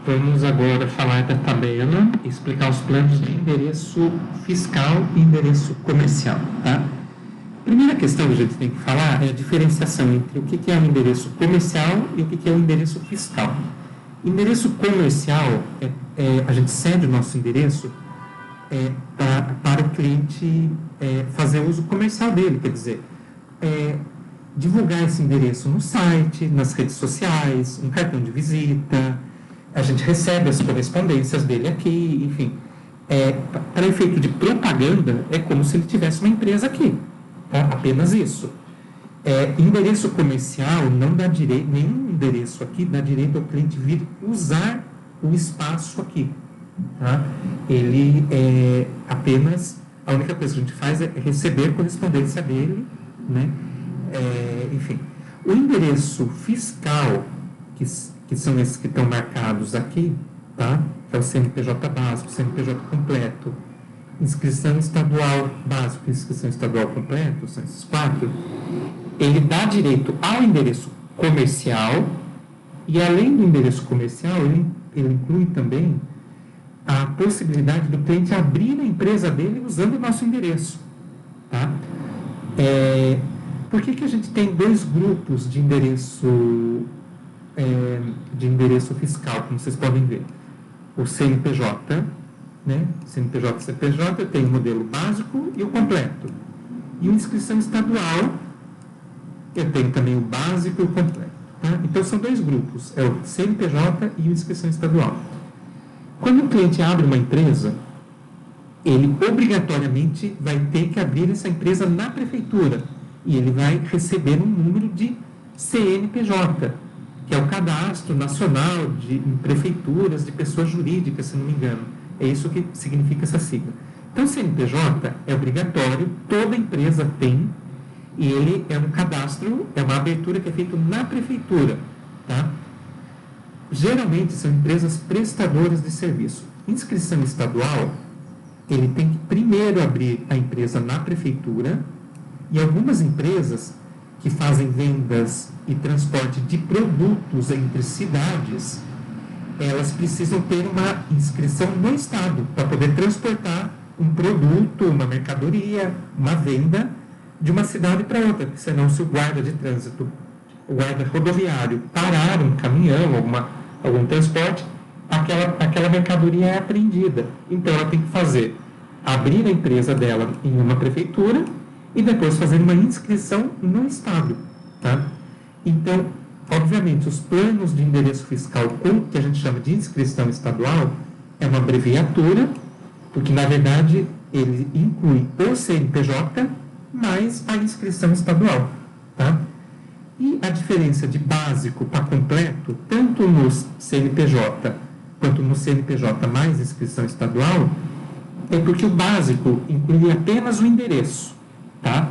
Vamos agora falar da tabela e explicar os planos de endereço fiscal e endereço comercial, tá? Primeira questão que a gente tem que falar é a diferenciação entre o que é o endereço comercial e o que é o endereço fiscal. Endereço comercial, a gente cede o nosso endereço para o cliente fazer uso comercial dele, quer dizer, divulgar esse endereço no site, nas redes sociais, um cartão de visita. A gente recebe as correspondências dele aqui, enfim. Para efeito de propaganda, é como se ele tivesse uma empresa aqui, tá? Apenas isso. Endereço comercial não dá direito, nenhum endereço aqui dá direito ao cliente vir usar o espaço aqui, tá? Ele apenas, a única coisa que a gente faz é receber correspondência dele, né? Enfim, o endereço fiscal, que são esses que estão marcados aqui, tá? Que é o CNPJ básico, CNPJ completo, inscrição estadual básico, inscrição estadual completo, são esses 4, ele dá direito ao endereço comercial, e além do endereço comercial, ele inclui também a possibilidade do cliente abrir a empresa dele usando o nosso endereço, tá? Por que a gente tem 2 grupos de endereço fiscal, como vocês podem ver? O CNPJ, né? CNPJ e CPJ tem o modelo básico e o completo. E a inscrição estadual, eu tenho também o básico e o completo. Tá? Então, são 2 grupos, é o CNPJ e a inscrição estadual. Quando o cliente abre uma empresa, ele obrigatoriamente vai ter que abrir essa empresa na prefeitura. E ele vai receber um número de CNPJ, que é o Cadastro Nacional de prefeituras de pessoas jurídicas, se não me engano. É isso que significa essa sigla. Então, CNPJ é obrigatório, toda empresa tem, e ele é um cadastro, é uma abertura que é feita na prefeitura, tá? Geralmente são empresas prestadoras de serviço. Inscrição estadual, ele tem que primeiro abrir a empresa na prefeitura, e algumas empresas que fazem vendas e transporte de produtos entre cidades, elas precisam ter uma inscrição no estado para poder transportar um produto, uma mercadoria, uma venda de uma cidade para outra, porque senão se o guarda de trânsito, o guarda rodoviário parar um caminhão, algum transporte, aquela mercadoria é apreendida. Então ela tem que abrir a empresa dela em uma prefeitura e depois fazer uma inscrição no estado, tá? Então, obviamente, os planos de endereço fiscal, que a gente chama de inscrição estadual, é uma abreviatura, porque, na verdade, ele inclui o CNPJ mais a inscrição estadual, tá? E a diferença de básico para completo, tanto no CNPJ quanto no CNPJ mais inscrição estadual, é porque o básico inclui apenas o endereço, tá?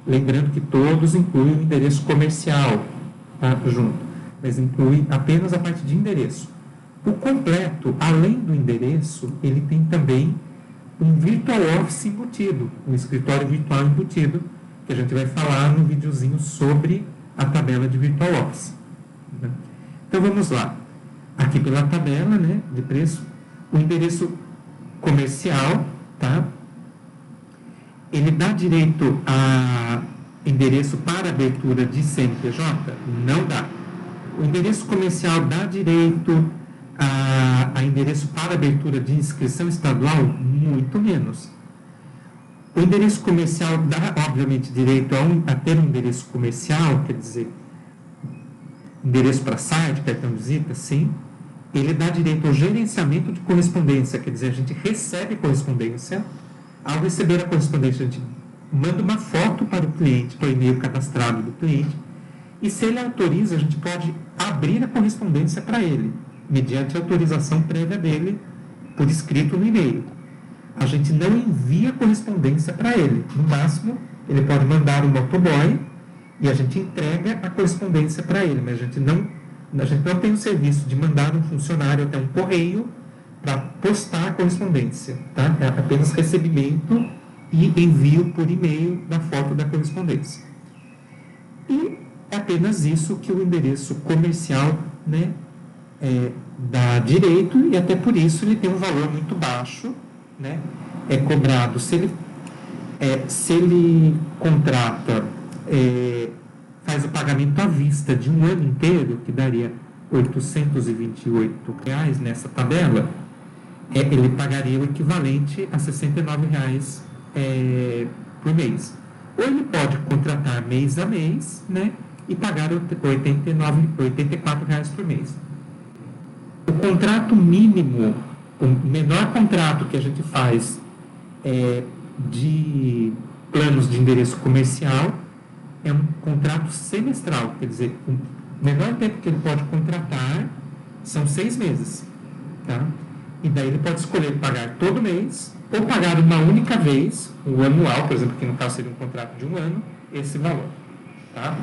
Lembrando que todos incluem o endereço comercial, tá? Junto, mas inclui apenas a parte de endereço. O completo, além do endereço, ele tem também um Virtual Office embutido, um escritório virtual embutido, que a gente vai falar no videozinho sobre a tabela de Virtual Office. Né? Então vamos lá. Aqui pela tabela, né, de preço, o endereço comercial, tá? Ele dá direito a endereço para abertura de CNPJ? Não dá. O endereço comercial dá direito a endereço para abertura de inscrição estadual? Muito menos. O endereço comercial dá, obviamente, direito a ter um endereço comercial, quer dizer, endereço para site, cartão de visita, sim. Ele dá direito ao gerenciamento de correspondência, quer dizer, a gente recebe correspondência. Ao receber a correspondência, a gente manda uma foto para o cliente, para o e-mail cadastrado do cliente, e se ele autoriza, a gente pode abrir a correspondência para ele, mediante autorização prévia dele, por escrito no e-mail. A gente não envia correspondência para ele. No máximo, ele pode mandar um motoboy e a gente entrega a correspondência para ele, mas a gente não tem o serviço de mandar um funcionário até um correio para postar a correspondência, tá? É apenas recebimento e envio por e-mail da foto da correspondência. E é apenas isso que o endereço comercial, né, dá direito, e até por isso ele tem um valor muito baixo, né? É cobrado, se ele contrata, faz o pagamento à vista de um ano inteiro, que daria R$ 828 nessa tabela, ele pagaria o equivalente a R$ 69 por mês. Ou ele pode contratar mês a mês, né, e pagar R$ 84 por mês. O contrato mínimo, o menor contrato que a gente faz de planos de endereço comercial é um contrato semestral, quer dizer, o menor tempo que ele pode contratar são 6 meses, tá? E daí ele pode escolher pagar todo mês ou pagar uma única vez, o anual, por exemplo, que no caso seria um contrato de um ano, esse valor, tá?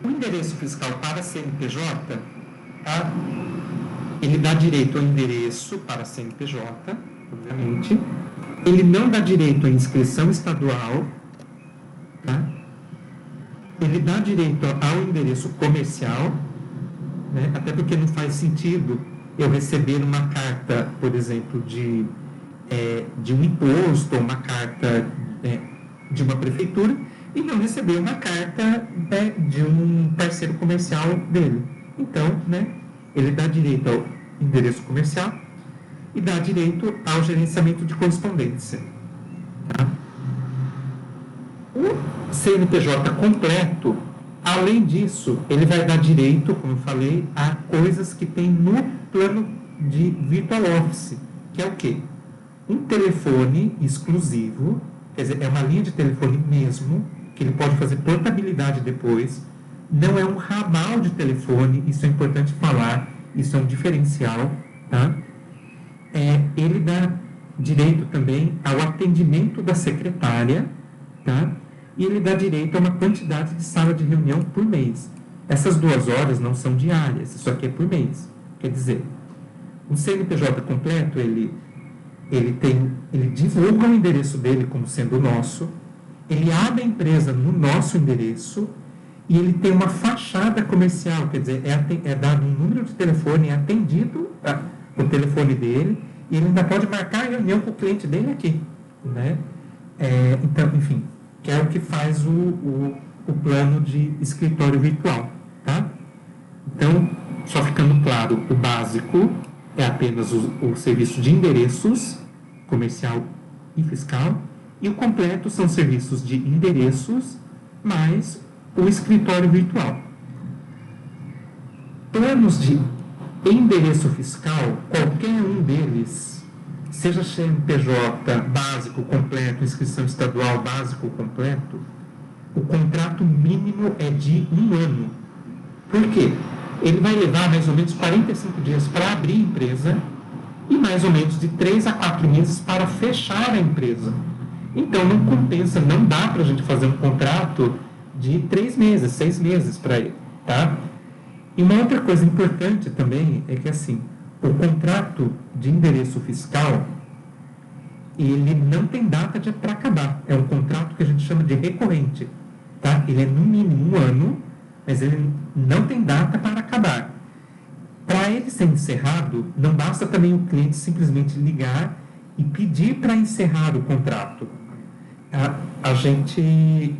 O endereço fiscal para CNPJ, tá? Ele dá direito ao endereço para CNPJ, obviamente. Ele não dá direito à inscrição estadual, tá? Ele dá direito ao endereço comercial, né? Até porque não faz sentido eu receber uma carta, por exemplo, de um imposto, ou uma carta de uma prefeitura, e não receber uma carta de um parceiro comercial dele. Então, né, ele dá direito ao endereço comercial e dá direito ao gerenciamento de correspondência. Tá? O CNPJ completo, além disso, ele vai dar direito, como eu falei, a coisas que tem no plano de Virtual Office, que é o quê? Um telefone exclusivo, quer dizer, é uma linha de telefone mesmo, que ele pode fazer portabilidade depois, não é um ramal de telefone, isso é importante falar, isso é um diferencial, tá? Ele dá direito também ao atendimento da secretária, tá? E ele dá direito a uma quantidade de sala de reunião por mês. Essas 2 horas não são diárias, isso aqui é por mês. Quer dizer, o CNPJ completo, ele divulga o endereço dele como sendo o nosso, ele abre a empresa no nosso endereço e ele tem uma fachada comercial, quer dizer, é dado um número de telefone, é atendido o telefone dele, e ele ainda pode marcar a reunião com o cliente dele aqui, né? Então, enfim, que é o que faz o plano de escritório virtual, tá? Então, só ficando claro, o básico é apenas o serviço de endereços, comercial e fiscal, e o completo são serviços de endereços mais o escritório virtual. Planos de endereço fiscal, qualquer um deles, seja CNPJ básico, completo, inscrição estadual básico, completo, o contrato mínimo é de 1 ano. Por quê? Ele vai levar mais ou menos 45 dias para abrir a empresa e mais ou menos de 3 a 4 meses para fechar a empresa. Então, não compensa, não dá para a gente fazer um contrato de 3 meses, 6 meses para ele, tá? E uma outra coisa importante também é que, assim, o contrato de endereço fiscal, ele não tem data para acabar. É um contrato que a gente chama de recorrente, tá? Ele é no mínimo 1 ano, mas ele não tem data para acabar. Para ele ser encerrado, não basta também o cliente simplesmente ligar e pedir para encerrar o contrato. A gente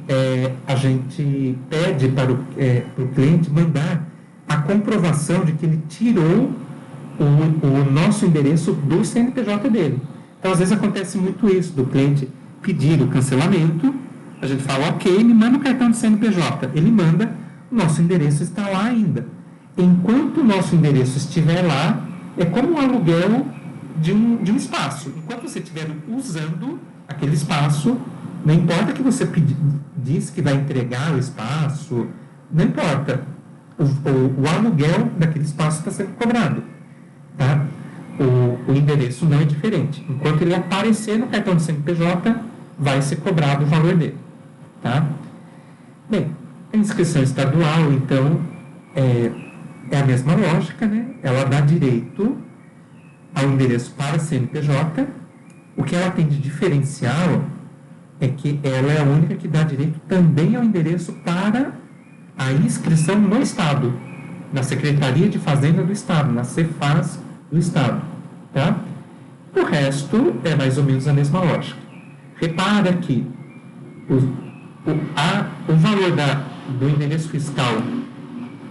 pede para o cliente mandar a comprovação de que ele tirou o nosso endereço do CNPJ dele. Então, às vezes acontece muito isso, do cliente pedir o cancelamento, a gente fala, ok, me manda o cartão de CNPJ. Ele manda, o nosso endereço está lá ainda. Enquanto o nosso endereço estiver lá, é como um aluguel de um espaço. Enquanto você estiver usando aquele espaço, não importa que você diz que vai entregar o espaço, não importa. O aluguel daquele espaço está sendo cobrado. Tá? O endereço não é diferente. Enquanto ele aparecer no cartão do CNPJ, vai ser cobrado o valor dele. Tá? Bem, a inscrição estadual, então, é a mesma lógica, né? Ela dá direito ao endereço para CNPJ. O que ela tem de diferencial é que ela é a única que dá direito também ao endereço para a inscrição no Estado, na Secretaria de Fazenda do Estado, na Cefaz do Estado, tá? O resto é mais ou menos a mesma lógica. Repara que o valor do endereço fiscal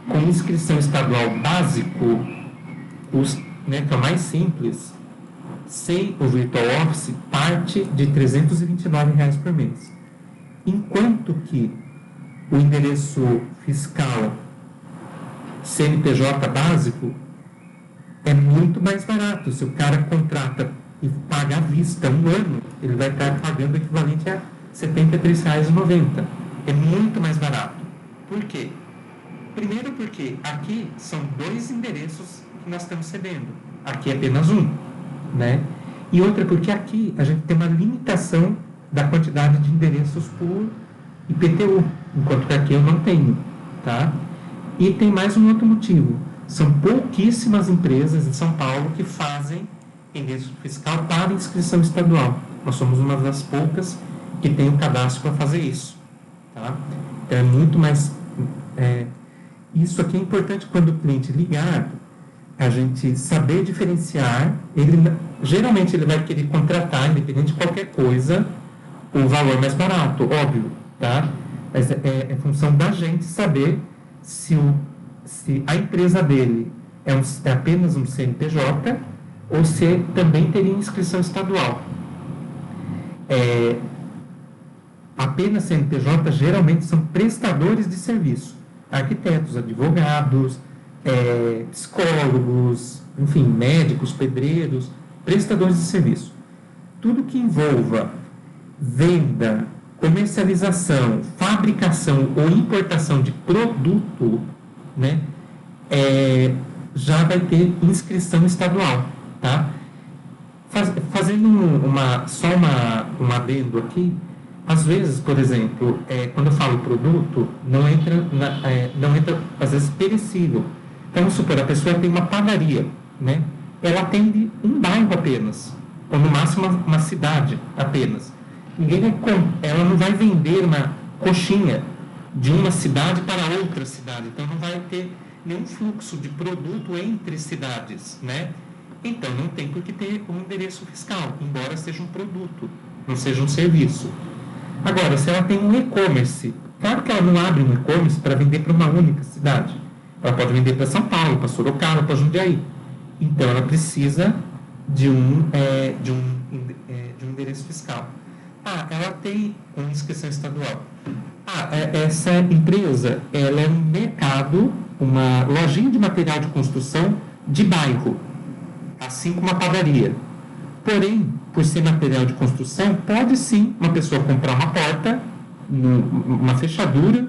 com inscrição estadual básico, né, que é o mais simples, sem o Virtual Office, parte de R$ 329 por mês. Enquanto que o endereço fiscal CNPJ básico é muito mais barato. Se o cara contrata e paga à vista 1 ano, ele vai estar pagando o equivalente a R$ 73,90. É muito mais barato. Por quê? Primeiro porque aqui são 2 endereços que nós estamos cedendo. Aqui é apenas um, né? E outra porque aqui a gente tem uma limitação da quantidade de endereços por IPTU, enquanto que aqui eu não tenho, tá? E tem mais um outro motivo. São pouquíssimas empresas em São Paulo que fazem endereço fiscal para inscrição estadual. Nós somos uma das poucas que tem o cadastro para fazer isso, tá? Então é muito mais... isso aqui é importante quando o cliente ligar, a gente saber diferenciar. Geralmente ele vai querer contratar, independente de qualquer coisa, o valor mais barato, óbvio, tá? Mas é função da gente saber se a empresa dele é apenas um CNPJ ou se também teria inscrição estadual. Apenas CNPJ geralmente são prestadores de serviço, arquitetos, advogados, psicólogos, enfim, médicos, pedreiros, prestadores de serviço. Tudo que envolva venda, comercialização, fabricação ou importação de produto, né, já vai ter inscrição estadual, tá? Fazendo um adendo aqui, às vezes, por exemplo, quando eu falo produto, não entra, às vezes, perecível. Então, vamos supor, a pessoa tem uma padaria, né? Ela atende um bairro apenas, ou no máximo uma cidade apenas. Ela não vai vender uma coxinha de uma cidade para outra cidade, então não vai ter nenhum fluxo de produto entre cidades, né? Então não tem por que ter um endereço fiscal, embora seja um produto, não seja um serviço. Agora, se ela tem um e-commerce, claro que ela não abre um e-commerce para vender para uma única cidade. Ela pode vender para São Paulo, para Sorocaba, para Jundiaí. Então ela precisa de um endereço fiscal. Ela tem uma inscrição estadual. Essa empresa, ela é um mercado, uma lojinha de material de construção de bairro, assim como a padaria. Porém, por ser material de construção, pode sim uma pessoa comprar uma porta, uma fechadura,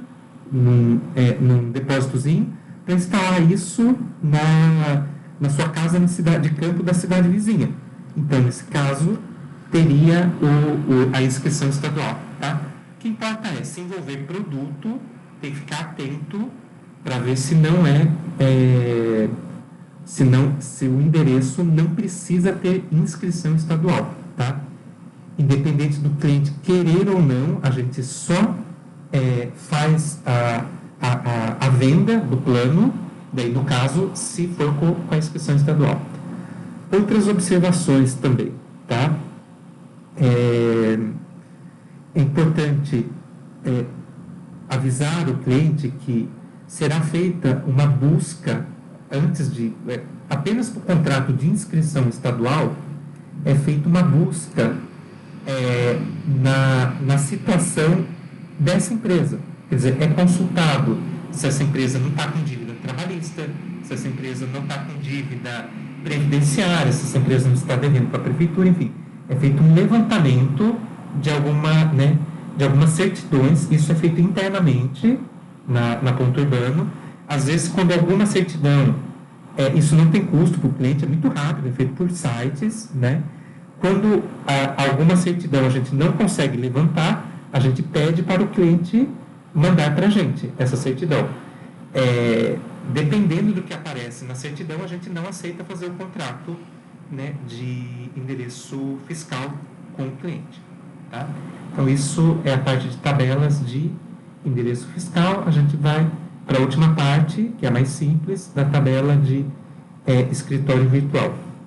num depósitozinho, para instalar isso na sua casa de campo da cidade vizinha. Então, nesse caso, teria a inscrição estadual, tá? O que importa é se envolver produto, tem que ficar atento para ver se se o endereço não precisa ter inscrição estadual, tá? Independente do cliente querer ou não, a gente só faz a venda do plano, daí no caso, se for com a inscrição estadual. Outras observações também, tá? É importante avisar o cliente que será feita uma busca antes de... apenas para o contrato de inscrição estadual, é feita uma busca na situação dessa empresa. Quer dizer, é consultado se essa empresa não está com dívida trabalhista, se essa empresa não está com dívida previdenciária, se essa empresa não está devendo para a prefeitura, enfim. É feito um levantamento de algumas certidões, isso é feito internamente na Ponto Urbano. Às vezes, quando alguma certidão, isso não tem custo para o cliente, é muito rápido, é feito por sites, né? Quando alguma certidão a gente não consegue levantar, a gente pede para o cliente mandar para a gente essa certidão. Dependendo do que aparece na certidão, a gente não aceita fazer o contrato, né, de endereço fiscal com o cliente, tá? Então, isso é a parte de tabelas de endereço fiscal. A gente vai para a última parte, que é a mais simples, da tabela de escritório virtual.